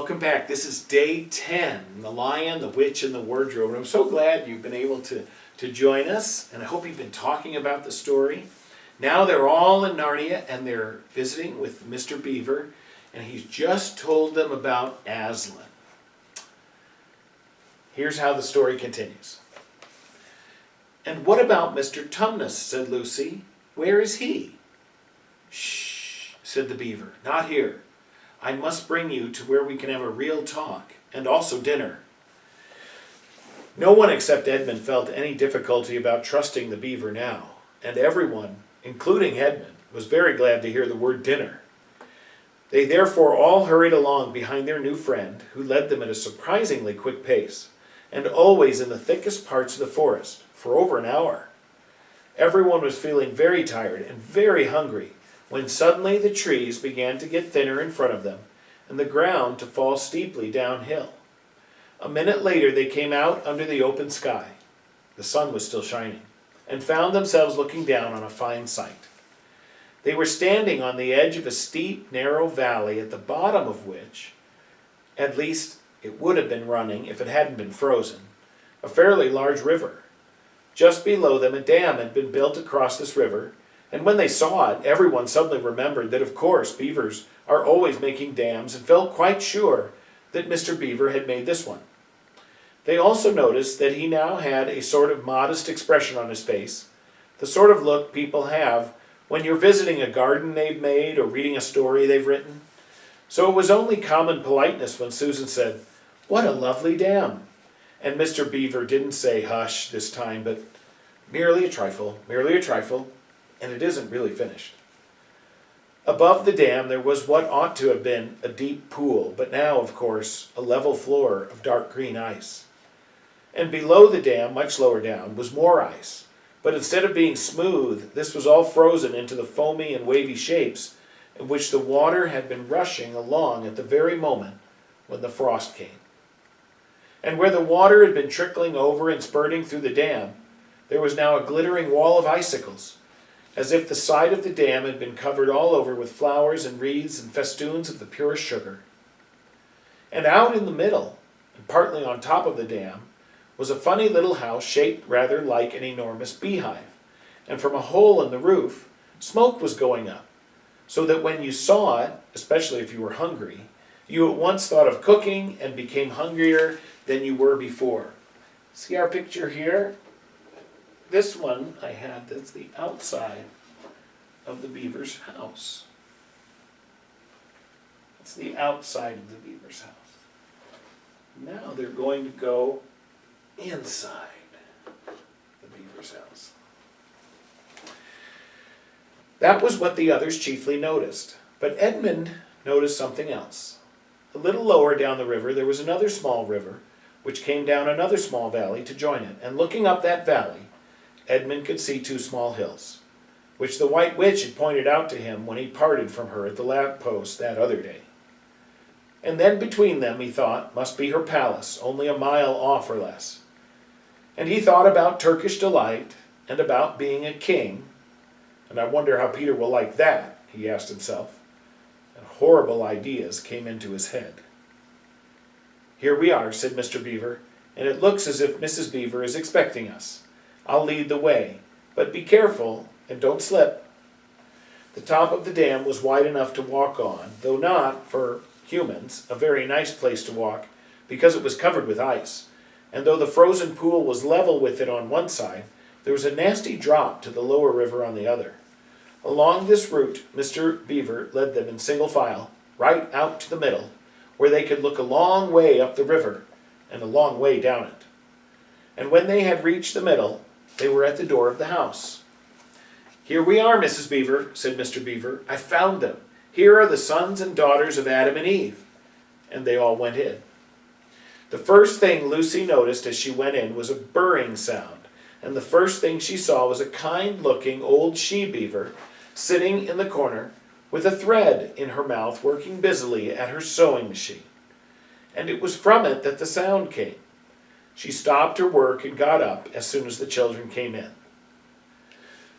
welcome back. This is day 10, The Lion, the Witch, and the Wardrobe. And I'm so glad you've been able to join us, and I hope you've been talking about the story. Now they're all in Narnia, and they're visiting with Mr. Beaver, and he's just told them about Aslan. Here's how the story continues. "And what about Mr. Tumnus?" said Lucy. "Where is he?" "Shh," said the beaver, "not here. I must bring you to where we can have a real talk, and also dinner." No one except Edmund felt any difficulty about trusting the beaver now, and everyone, including Edmund, was very glad to hear the word dinner. They therefore all hurried along behind their new friend, who led them at a surprisingly quick pace, and always in the thickest parts of the forest, for over an hour. Everyone was feeling very tired and very hungry, when suddenly the trees began to get thinner in front of them, and the ground to fall steeply downhill. A minute later they came out under the open sky. The sun was still shining, and found themselves looking down on a fine sight. They were standing on the edge of a steep, narrow valley, at the bottom of which, at least it would have been running if it hadn't been frozen, a fairly large river. Just below them a dam had been built across this river, and when they saw it, everyone suddenly remembered that, of course, beavers are always making dams, and felt quite sure that Mr. Beaver had made this one. They also noticed that he now had a sort of modest expression on his face, the sort of look people have when you're visiting a garden they've made or reading a story they've written. So it was only common politeness when Susan said, "What a lovely dam!" And Mr. Beaver didn't say hush this time, but merely a trifle, and it isn't really finished. Above the dam there was what ought to have been a deep pool, but now, of course, a level floor of dark green ice. And below the dam, much lower down, was more ice, but instead of being smooth, this was all frozen into the foamy and wavy shapes in which the water had been rushing along at the very moment when the frost came. And where the water had been trickling over and spurting through the dam, there was now a glittering wall of icicles, as if the side of the dam had been covered all over with flowers and wreaths and festoons of the purest sugar. And out in the middle, and partly on top of the dam, was a funny little house shaped rather like an enormous beehive, and from a hole in the roof, smoke was going up, so that when you saw it, especially if you were hungry, you at once thought of cooking and became hungrier than you were before. See our picture here? This one I had, that's the outside of the beaver's house. It's the outside of the beaver's house. Now they're going to go inside the beaver's house. That was what the others chiefly noticed, but Edmund noticed something else. A little lower down the river there was another small river, which came down another small valley to join it, and looking up that valley, Edmund could see two small hills, which the White Witch had pointed out to him when he parted from her at the lamppost that other day. And then between them, he thought, must be her palace, only a mile off or less. And he thought about Turkish delight, and about being a king, and I wonder how Peter will like that, he asked himself, and horrible ideas came into his head. "Here we are," said Mr. Beaver, "and it looks as if Mrs. Beaver is expecting us. I'll lead the way, but be careful and don't slip." The top of the dam was wide enough to walk on, though not, for humans, a very nice place to walk, because it was covered with ice, and though the frozen pool was level with it on one side, there was a nasty drop to the lower river on the other. Along this route, Mr. Beaver led them in single file, right out to the middle, where they could look a long way up the river and a long way down it. And when they had reached the middle, they were at the door of the house. "Here we are, Mrs. Beaver," said Mr. Beaver. "I found them. Here are the sons and daughters of Adam and Eve." And they all went in. The first thing Lucy noticed as she went in was a burring sound, and the first thing she saw was a kind-looking old she-beaver sitting in the corner with a thread in her mouth, working busily at her sewing machine. And it was from it that the sound came. She stopped her work and got up as soon as the children came in.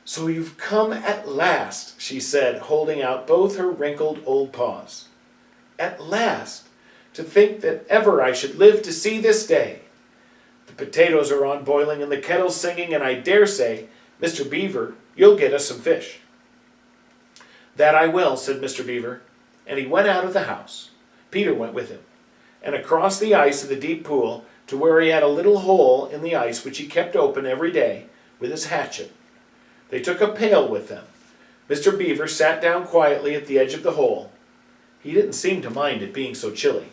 "So you've come at last," she said, holding out both her wrinkled old paws. "At last! To think that ever I should live to see this day. The potatoes are on boiling and the kettle's singing, and I dare say, Mr. Beaver, you'll get us some fish." "That I will," said Mr. Beaver, and he went out of the house. Peter went with him, and across the ice of the deep pool to where he had a little hole in the ice which he kept open every day with his hatchet. They took a pail with them. Mr. Beaver sat down quietly at the edge of the hole. He didn't seem to mind it being so chilly.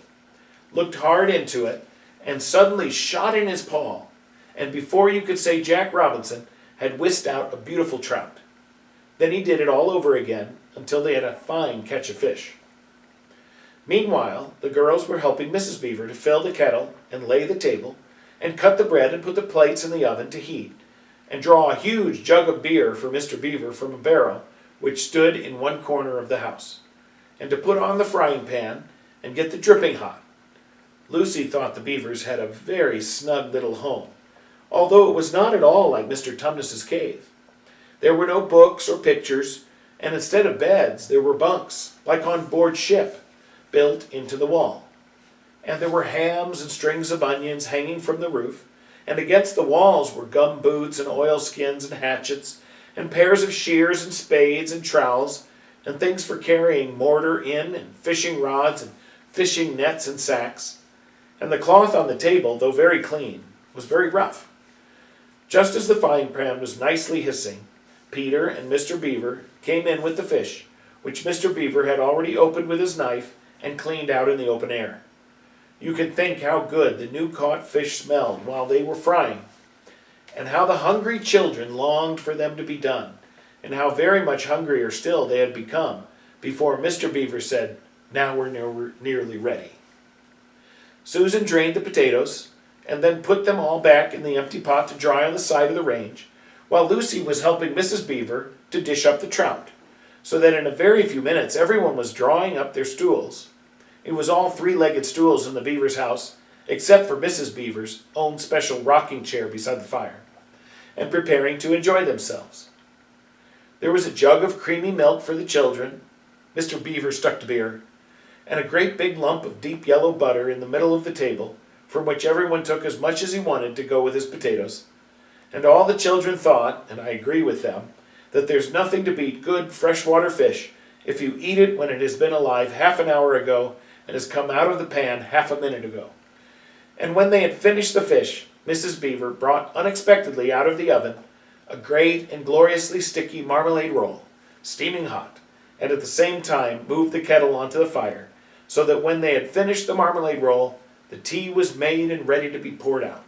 Looked hard into it, and suddenly shot in his paw, and before you could say Jack Robinson, had whisked out a beautiful trout. Then he did it all over again until they had a fine catch of fish. Meanwhile, the girls were helping Mrs. Beaver to fill the kettle and lay the table, and cut the bread and put the plates in the oven to heat, and draw a huge jug of beer for Mr. Beaver from a barrel which stood in one corner of the house, and to put on the frying pan and get the dripping hot. Lucy thought the Beavers had a very snug little home, although it was not at all like Mr. Tumnus's cave. There were no books or pictures, and instead of beds there were bunks, like on board ship, built into the wall. And there were hams and strings of onions hanging from the roof, and against the walls were gum boots and oilskins and hatchets, and pairs of shears and spades and trowels, and things for carrying mortar in, and fishing rods and fishing nets and sacks. And the cloth on the table, though very clean, was very rough. Just as the frying pan was nicely hissing, Peter and Mr. Beaver came in with the fish, which Mr. Beaver had already opened with his knife and cleaned out in the open air. You can think how good the new-caught fish smelled while they were frying, and how the hungry children longed for them to be done, and how very much hungrier still they had become before Mr. Beaver said, "Now we're nearly ready." Susan drained the potatoes, and then put them all back in the empty pot to dry on the side of the range, while Lucy was helping Mrs. Beaver to dish up the trout, so that in a very few minutes everyone was drawing up their stools. It was all three-legged stools in the Beavers' house, except for Mrs. Beaver's own special rocking chair beside the fire, and preparing to enjoy themselves. There was a jug of creamy milk for the children. Mr. Beaver stuck to beer, and a great big lump of deep yellow butter in the middle of the table, from which everyone took as much as he wanted to go with his potatoes. And all the children thought, and I agree with them, that there's nothing to beat good freshwater fish if you eat it when it has been alive half an hour ago and has come out of the pan half a minute ago. And when they had finished the fish, Mrs. Beaver brought unexpectedly out of the oven a great and gloriously sticky marmalade roll, steaming hot, and at the same time moved the kettle onto the fire, so that when they had finished the marmalade roll, the tea was made and ready to be poured out.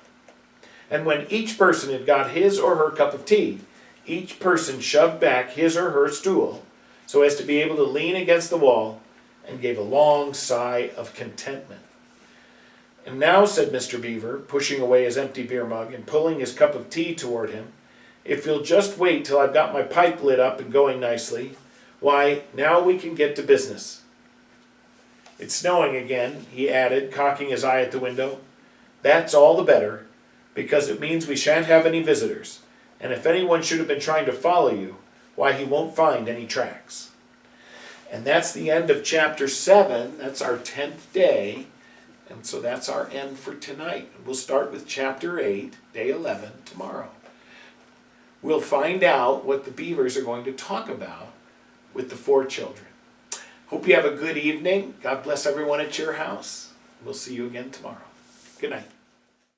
And when each person had got his or her cup of tea, each person shoved back his or her stool so as to be able to lean against the wall, and gave a long sigh of contentment. "And now," said Mr. Beaver, pushing away his empty beer mug and pulling his cup of tea toward him, "if you'll just wait till I've got my pipe lit up and going nicely, why, now we can get to business. It's snowing again," he added, cocking his eye at the window. "That's all the better, because it means we shan't have any visitors, and if anyone should have been trying to follow you, why, he won't find any tracks." And that's the end of chapter 7. That's our 10th day, and so that's our end for tonight. We'll start with chapter 8, day 11, tomorrow. We'll find out what the Beavers are going to talk about with the 4 children. Hope you have a good evening. God bless everyone at your house. We'll see you again tomorrow. Good night.